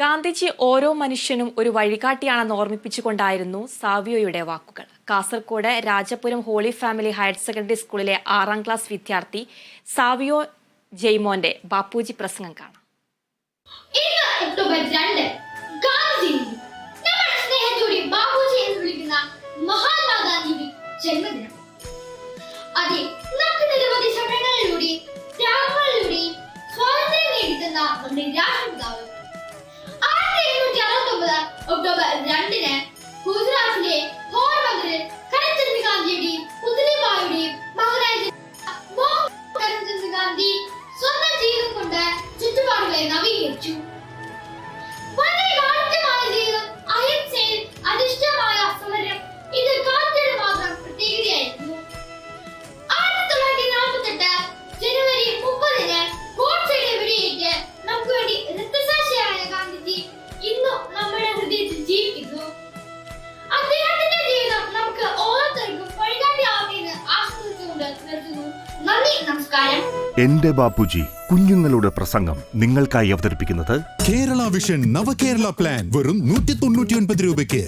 ഗാന്ധിജി ഓരോ മനുഷ്യനും ഒരു വഴികാട്ടിയാണെന്ന് ഓർമ്മിപ്പിച്ചുകൊണ്ടായിരുന്നു സാവിയോയുടെ വാക്കുകൾ. Kasaragod Rajapuram holy family higher secondary സ്കൂളിലെ 6ാം ക്ലാസ് വിദ്യാർത്ഥി സാവിയോ ജെയ്മോന്റെ ബാപ്പുജി പ്രസംഗം കാണാം. ഒക്ടോബർ 2 ഗാന്ധിജി നമ്മുടെ സ്നേഹത്തോടെ ബാപ്പുജി എന്ന് വിളിക്കുന്ന മഹാത്മാഗാന്ധിയുടെ ജന്മദിനം. അതെ, നമുക്ക് നിരവധി സമരങ്ങളിലൂടെ ത്യാഗങ്ങളിലൂടെ സ്വാതന്ത്ര്യം നേടിത്തന്ന നമ്മുടെ രാഷ്ട്രപിതാവ്. 1869 ഒക്ടോബർ 2 ഗുജറാത്തിലെ പോർബന്ദറിൽ കരംചന്ദ് ഗാന്ധിയുടെയും പുത്ലിബായിയുടെയും മകനായ കരംചന്ദ് ഗാന്ധി സ്വന്തം ജീവിതം കൊണ്ട് ചുറ്റുപാടുകളെ നവീകരിച്ചു. വളരെ കാഠിന്യമായ ജീവിതം, അഹിംസയിൽ അധിഷ്ഠിതമായ സമരം, ഇത് ഗാന്ധിയുടെ മാത്രം പ്രത്യേകതയായിരുന്നു. 1948 ജനുവരി 30 ഗോഡ്സെയുടെ വെടിയേറ്റ് നമുക്ക് വേണ്ടി രക്തസാക്ഷിയായ ഗാന്ധിജി ഇന്നും നമ്മുടെ ഹൃദയത്തിൽ ജീവിക്കുന്നു. അദ്ദേഹത്തിന്റെ ജീവിതം നമുക്ക് ഓരോരുത്തർക്കും വഴികാട്ടിയാവട്ടെ എന്ന് ആശംസിച്ചുകൊണ്ട് നിർത്തുന്നു. നന്ദി, നമസ്കാരം. എന്റെ ബാപ്പുജി കുഞ്ഞുങ്ങളുടെ പ്രസംഗം നിങ്ങൾക്കായി അവതരിപ്പിക്കുന്നത് കേരള വിഷൻ നവകേരള പ്ലാൻ വെറും 199 രൂപയ്ക്ക്.